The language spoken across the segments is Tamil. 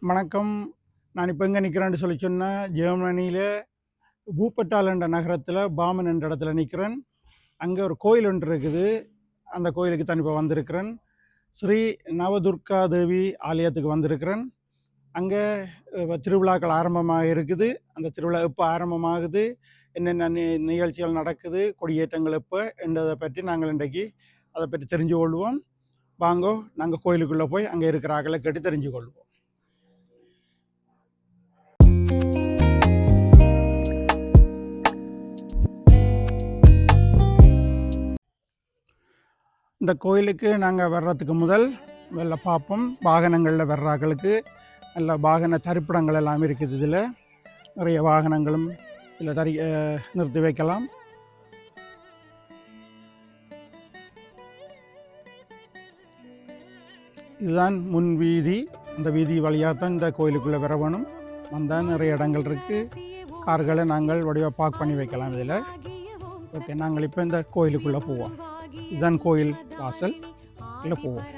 வணக்கம். நான் இப்போ எங்கே நிற்கிறேன்னு சொல்லி சொன்னால், ஜெர்மனியில் வூப்பட்டால் என்ற நகரத்தில் பாமன் என்ற இடத்துல நிற்கிறேன். அங்கே ஒரு கோயில் ஒன்று இருக்குது. அந்த கோயிலுக்கு தான் இப்போ வந்திருக்கிறேன். ஸ்ரீ நவதுர்கா தேவி ஆலயத்துக்கு வந்திருக்கிறேன். அங்கே திருவிழாக்கள் ஆரம்பமாக இருக்குது. அந்த திருவிழா எப்போ ஆரம்பமாகுது, என்னென்ன நிகழ்ச்சிகள் நடக்குது, கொடியேற்றங்கள் எப்போ என்றதை பற்றி நாங்கள் இன்றைக்கு அதை பற்றி தெரிஞ்சு கொள்வோம். வாங்கோ, நாங்கள் கோயிலுக்குள்ளே போய் அங்கே இருக்கிற ஆக்களை கேட்டு தெரிஞ்சு கொள்வோம். இந்த கோயிலுக்கு நாங்கள் வர்றதுக்கு முதல்ல பார்ப்போம். வாகனங்களில் வர்றாக்களுக்கு நல்ல வாகன தரிப்பிடங்கள் எல்லாம் இருக்குது. இதில் நிறைய வாகனங்களும் இதில் நிறுத்தி வைக்கலாம். இதுதான் முன் வீதி. இந்த வீதி வழியாக தான் இந்த கோயிலுக்குள்ளே வர வேணும். வந்தால் நிறைய இடங்கள் இருக்குது. கார்களை நாங்கள் வடிவாக பார்க் பண்ணி வைக்கலாம் இதில். ஓகே, நாங்கள் இப்போ இந்த கோயிலுக்குள்ளே போவோம். இதுதான் கோயில் வாசல். இல்லை போவோம்.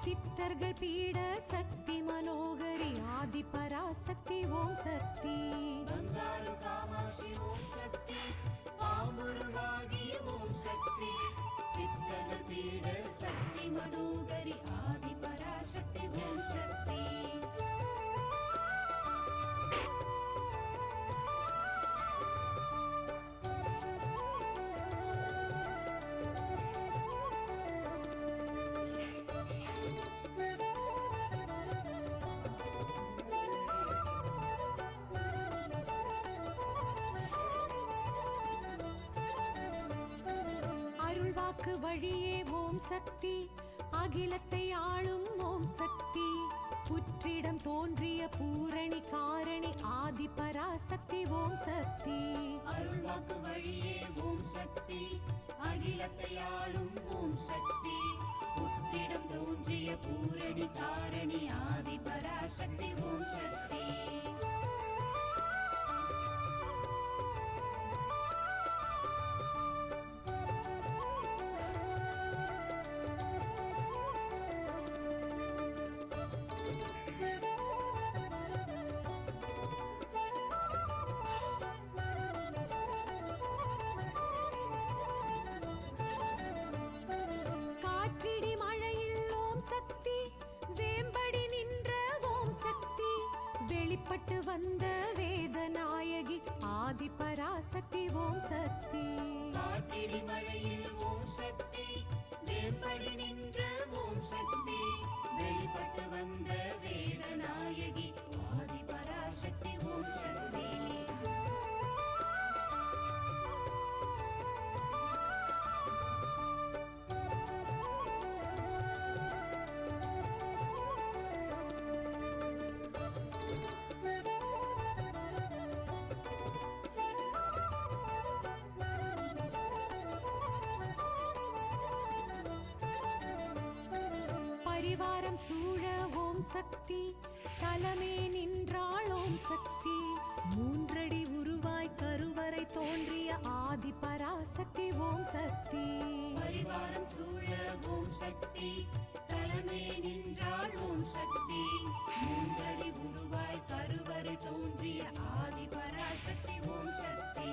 சித்தர்கள் பீட சக்தி மனோகரி ஆதி பராசக்தி ஓம் சக்தி. பங்காரு காமாட்சி ஓம் சக்தி, பாம்புருவாகிய ஓம் சக்தி. சித்தர்கள் பீட சக்தி மனோகரி ஆதி பராசக்தி ஓம் சக்தி. வாக்கு வழியே ஓம் சக்தி, அகிலத்தை ஆளும் ஓம் சக்தி. புற்றிடம் தோன்றிய பூரணி காரணி ஆதி பராசக்தி ஓம் சக்தி. அருள் வாக்கு வழியே ஓம் சக்தி, அகிலத்தை ஆளும் ஓம் சக்தி. புற்றிடம் தோன்றிய பூரணி காரணி ஆதி பராசக்தி ஓம் சக்தி. வெளிப்பட்டு வந்த வேதநாயகி ஆதி பராசக்தி ஓம் சக்தி. காற்றிடி மழையில் ஓம் சக்தி, வேம்படி நின்ற ஓம் சக்தி. வெளிப்பட்டு வந்த வேதநாயகி ஆதி பராசக்தி ஓம் சக்தி. பரிவாரம் சூழ ஓம் சக்தி, தலமே நின்றாள் ஓம் சக்தி. மூன்றடி உருவாய் கருவறை தோன்றிய ஆதி பராசக்தி ஓம் சக்தி. பரிவாரம் சூழ ஓம் சக்தி, தலமே நின்றாள் ஓம் சக்தி. மூன்றடி உருவாய் கருவறை தோன்றிய ஆதி பராசக்தி ஓம் சக்தி.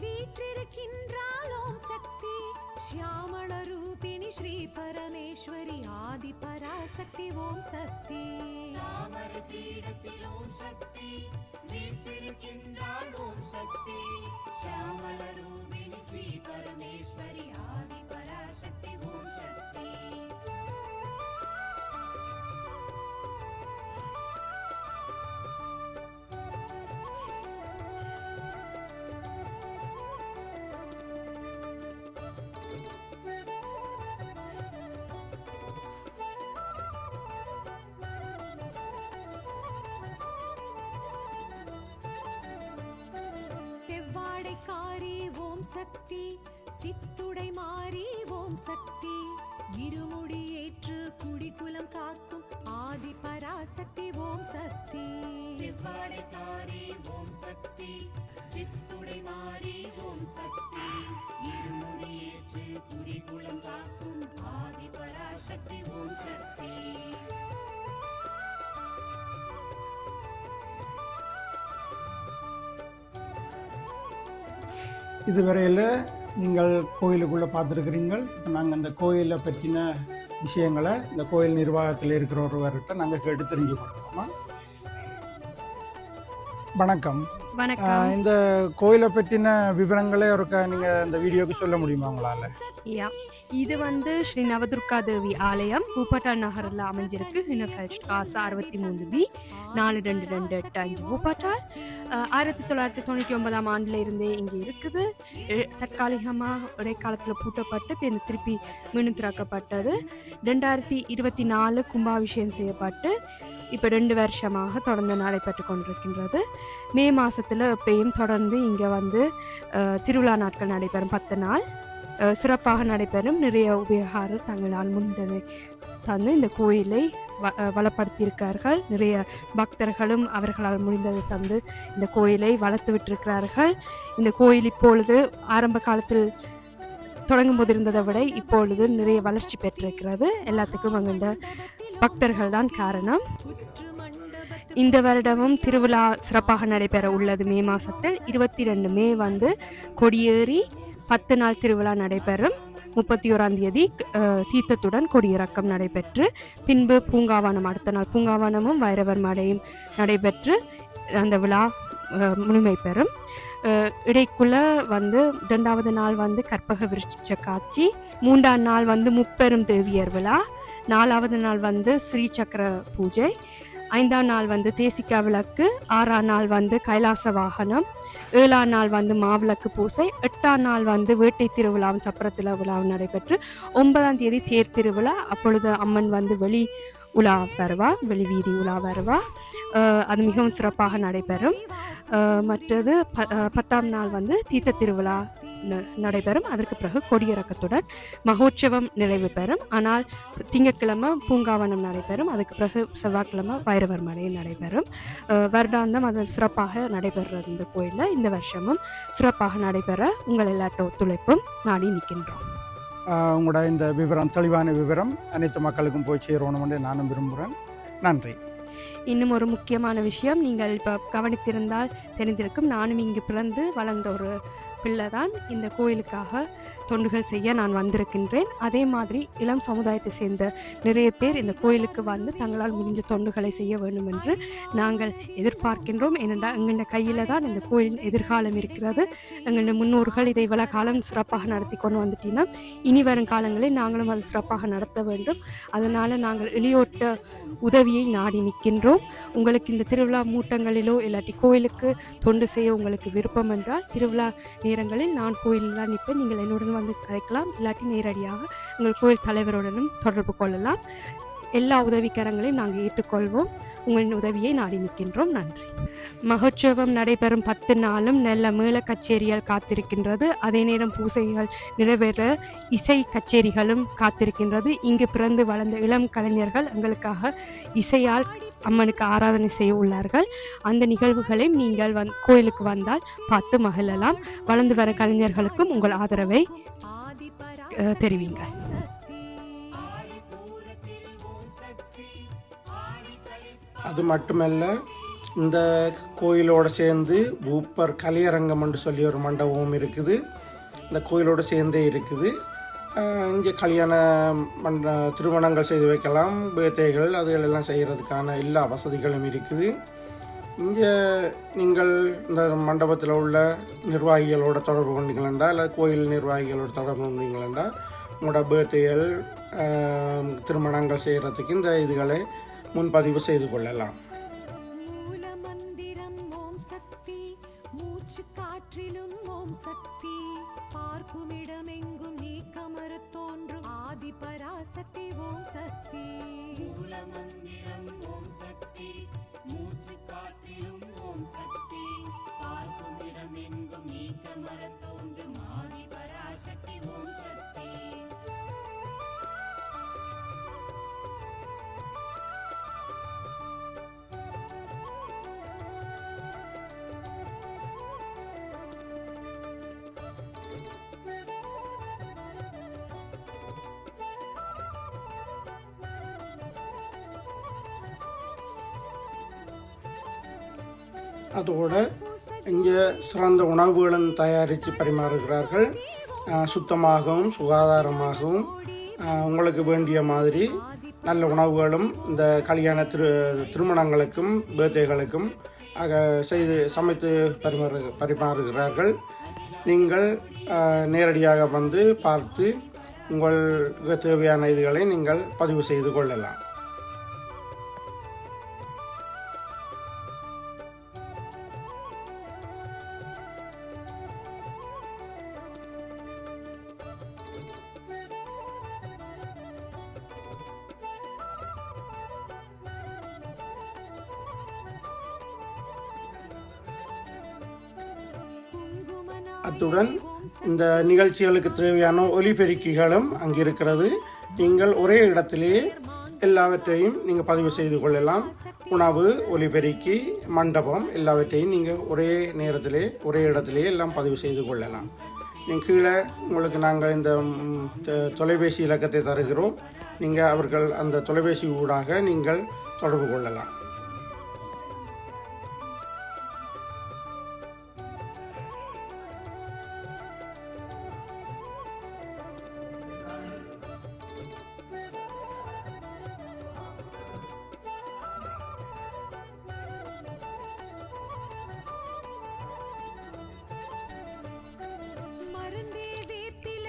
வீற்றிருக்கின்றாள் ஓம் சக்தி. ஷியாமள ரூபிணி ஸ்ரீ பரமேஸ்வரி ஆதி பராசக்தி ஓம் சக்தி. தாமரை பீடத்தில் ஓம் சக்தி, வீற்றிருக்கின்ற செவ்வாடைக்காரி ஓம் சக்தி சித்துடை மாறி ஓம் சக்தி இருமுடி ஏற்று குடிகுலம் காக்கும் ஆதி பராசக்தி ஓம் சக்தி செவ்வாடைக்காரி ஓம் சக்தி சித்துடை மாறி ஓம் சக்தி இருமுடி ஏற்று குடிகுலம் காக்கும் ஆதி பராசக்தி ஓம் சக்தி. இதுவரையில் நீங்கள் கோயிலுக்குள்ளே பார்த்துருக்குறீங்கள். இப்போ நாங்கள் இந்த கோயிலை பற்றின விஷயங்களை இந்த கோயில் நிர்வாகத்தில் இருக்கிற ஒருவர்கிட்ட நாங்கள் கேட்டு தெரிஞ்சு கொள்ளலாமா? வணக்கம். வணக்கம். இந்த கோயிலை பற்றின விவரங்களே ஒருக்கா நீங்கள் இந்த வீடியோக்கு சொல்ல முடியுமா உங்களால்? இது ஸ்ரீ நவதுர்கா தேவி ஆலயம் பூப்பட்டால் நகரில் அமைஞ்சிருக்கு. ஹினஃபெல்ட் காசு 63B 4228 பூப்பட்டால். 1999ஆம் ஆண்டில் இருந்தே இங்கே இருக்குது. தற்காலிகமாக இடைக்காலத்தில் பூட்டப்பட்டு பின் திருப்பி மீண்டும் திறக்கப்பட்டது. 2024 கும்பாபிஷேகம் செய்யப்பட்டு இப்போ 2 வருஷமாக தொடர்ந்து நடைபெற்று கொண்டிருக்கின்றது. மே மாதத்தில் எப்பயும் தொடர்ந்து இங்கே திருவிழா நாட்கள் நடைபெறும். 10 நாள் சிறப்பாக நடைபெறும். நிறைய உபயோகாரர் தங்களால் முடிந்ததை தந்து இந்த கோயிலை வளப்படுத்தியிருக்கிறார்கள். நிறைய பக்தர்களும் அவர்களால் முடிந்ததை தந்து இந்த கோயிலை வளர்த்து விட்டிருக்கிறார்கள். இந்த கோயில் இப்பொழுது ஆரம்ப காலத்தில் தொடங்கும் போது இருந்ததை விட இப்பொழுது நிறைய வளர்ச்சி பெற்றிருக்கிறது. எல்லாத்துக்கும் அங்கிருந்த பக்தர்கள் தான் காரணம். இந்த வருடமும் திருவிழா சிறப்பாக நடைபெற உள்ளது. மே மாதத்தில் 22 மே கொடியேறி 10 நாள் திருவிழா நடைபெறும். 31ஆம் தேதி தீர்த்தத்துடன் கொடியிறக்கம் நடைபெற்று பின்பு பூங்காவனம், அடுத்த நாள் பூங்காவனமும் வைரவர் மடையும் நடைபெற்று அந்த விழா முழுமை பெறும். இடைக்குள்ள 2வது நாள் கற்பக விருட்ச காட்சி, 3ஆம் நாள் முப்பெரும் தேவியர் விழா, 4வது நாள் ஸ்ரீ சக்கர பூஜை, 5ஆம் நாள் தேசிகா விளக்கு, 6ஆம் நாள் கைலாச வாகனம், 7ஆம் நாள் மாவிளக்கு பூசை, 8ஆம் நாள் வேட்டை திருவிழாவும் சப்பரத்தில விழாவும் நடைபெற்று 9ஆம் தேதி தேர் திருவிழா. அப்பொழுது அம்மன் வெளி உலா வருவா, வெளி வீதி உலா வருவா. அது மிகவும் சிறப்பாக நடைபெறும். மற்றது 10ஆம் நாள் தீர்த்த திருவிழா நடைபெறும். அதற்கு பிறகு கொடியிறக்கத்துடன் மகோற்சவம் நிறைவு பெறும். ஆனால் திங்கட்கிழமை பூங்காவனம் நடைபெறும். அதுக்கு பிறகு செவ்வாய்க்கிழமை வைரவர் மடை நடைபெறும். வருடாந்தம் அது சிறப்பாக நடைபெறுறது இந்த கோயிலில். இந்த வருஷமும் சிறப்பாக நடைபெற உங்கள் எல்லாட்ட ஒத்துழைப்பும் நாடி நிற்கின்றோம். உங்களோட இந்த விவரம், தெளிவான விவரம் அனைத்து மக்களுக்கும் போய் சேரணும்னு நானும் விரும்புகிறேன். நன்றி. இன்னும் ஒரு முக்கியமான விஷயம், நீங்கள் இப்போ கவனித்திருந்தால் தெரிந்திருக்கும், நானும் இங்கு பிறந்து வளர்ந்த ஒரு பிள்ளை தான். இந்த கோயிலுக்காக தொண்டுகள் செய்ய நான் வந்திருக்கின்றேன். அதே மாதிரி இளம் சமுதாயத்தை சேர்ந்த நிறைய பேர் இந்த கோயிலுக்கு தங்களால் முடிஞ்ச தொண்டுகளை செய்ய வேண்டும் என்று நாங்கள் எதிர்பார்க்கின்றோம். ஏனென்றால் எங்களுடைய கையில் தான் இந்த கோயிலின் எதிர்காலம் இருக்கிறது. எங்களுடைய முன்னோர்கள் இதை இவ்வளவு காலம் சிறப்பாக நடத்தி கொண்டு வந்துட்டீங்கன்னா இனி வரும் காலங்களில் நாங்களும் அதை சிறப்பாக நடத்த வேண்டும். அதனால் நாங்கள் எளியோட்ட உதவியை நாடி நிற்கின்றோம். உங்களுக்கு இந்த திருவிழா மூட்டங்களிலோ இல்லாட்டி கோயிலுக்கு தொண்டு செய்ய உங்களுக்கு விருப்பம் என்றால் திருவிழா நேரங்களில் நான் கோயிலெலாம் நிற்பேன். நீங்கள் என்னுடன் கதைக்கலாம், இல்லாட்டி நேரடியாக எங்கள் கோயில் தலைவருடனும் தொடர்பு கொள்ளலாம். எல்லா உதவிக்கரங்களையும் நாங்கள் ஏற்றுக்கொள்வோம். உங்களின் உதவியை நாடி நிற்கின்றோம். நன்றி. மகோற்சவம் நடைபெறும் 10 நாளும் நல்ல மேள கச்சேரிகள் காத்திருக்கின்றது. அதே நேரம் பூசைகள் நிறைவேற இசை கச்சேரிகளும் காத்திருக்கின்றது. இங்கு பிறந்து வளர்ந்த இளம் கலைஞர்கள் எங்களுக்காக இசையால் அம்மனுக்கு ஆராதனை செய்ய உள்ளார்கள். அந்த நிகழ்வுகளை நீங்கள் கோயிலுக்கு வந்தால் பார்த்து மகிழலாம். வளர்ந்து வர கலைஞர்களுக்கும் உங்கள் ஆதரவை தெரிவிங்க. அது மட்டுமல்ல, இந்த கோயிலோடு சேர்ந்து பூப்பர் கலையரங்கம் என்று சொல்லி ஒரு மண்டபமும் இருக்குது. இந்த கோயிலோடு சேர்ந்தே இருக்குது. இங்கே கல்யாண திருமணங்கள் செய்து வைக்கலாம், பேர்தேகள் அதுகளெல்லாம் செய்கிறதுக்கான எல்லா வசதிகளும் இருக்குது. இங்கே நீங்கள் இந்த மண்டபத்தில் உள்ள நிர்வாகிகளோட தொடர்பு கொண்டீங்களா, இல்லை கோயில் நிர்வாகிகளோட தொடர்பு கொண்டீங்களா, உங்களோட பேர்தேகள் திருமணங்கள் செய்கிறதுக்கு இந்த இதுகளை முன்பதிவு செய்து கொள்ளலாம். காற்றிலும் ஓம் சக்தி, பார்க்குமிடமெங்கும் நீக்கமர தோன்றும் ஆதி பராசக்தி ஓம் சக்தி. மூலமந்திரம் ஓம் சக்தி, மூச்சு காற்றிலும் ஓம் சக்தி, பார்க்குமிடமெங்கும் நீக்கமர அதோட இங்கே சிறந்த உணவுகளும் தயாரித்து பரிமாறுகிறார்கள். சுத்தமாகவும் சுகாதாரமாகவும் உங்களுக்கு வேண்டிய மாதிரி நல்ல உணவுகளும் இந்த கல்யாண திருமணங்களுக்கும் பர்த்டேகளுக்கும் சமைத்து பரிமாறுகிறார்கள். நீங்கள் நேரடியாக வந்து பார்த்து உங்களுக்கு தேவையான இதுகளை நீங்கள் பதிவு செய்து கொள்ளலாம். அத்துடன் இந்த நிகழ்ச்சிகளுக்கு தேவையான ஒலிபெருக்கிகளும் அங்கிருக்கிறது. நீங்கள் ஒரே இடத்திலேயே எல்லாவற்றையும் நீங்கள் பதிவு செய்து கொள்ளலாம். உணவு, ஒலிபெருக்கி, மண்டபம் எல்லாவற்றையும் நீங்கள் ஒரே நேரத்திலே ஒரே இடத்திலே எல்லாம் பதிவு செய்து கொள்ளலாம். நீங்கள் கீழே உங்களுக்கு நாங்கள் இந்த தொலைபேசி இலக்கத்தை தருகிறோம். நீங்கள் அவர்கள் அந்த தொலைபேசி ஊடாக நீங்கள் தொடர்பு கொள்ளலாம்.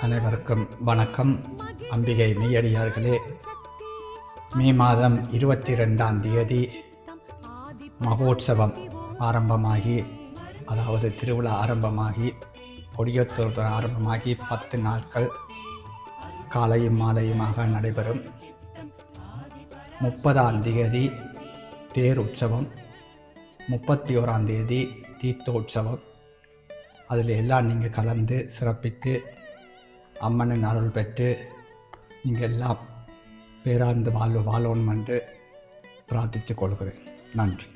அனைவருக்கும் வணக்கம். அம்பிகை மெய்யடியார்களே, மே மாதம் 22ஆம் தேதி மகோத்சவம் ஆரம்பமாகி, அதாவது திருவிழா ஆரம்பமாகி, கொடியேற்றல் ஆரம்பமாகி 10 நாட்கள் காலையும் மாலையுமாக நடைபெறும். 30ஆம் தேதி தேர் உற்சவம், 31ஆம் தேதி தீர்த்தோற்சவம். அதில் எல்லாம் நீங்கள் கலந்து சிறப்பித்து அம்மனின் அருள் பெற்று நீங்கள் எல்லாம் பேரார்ந்து வாழணும் என்று பிரார்த்தித்துக் கொள்கிறேன். நன்றி.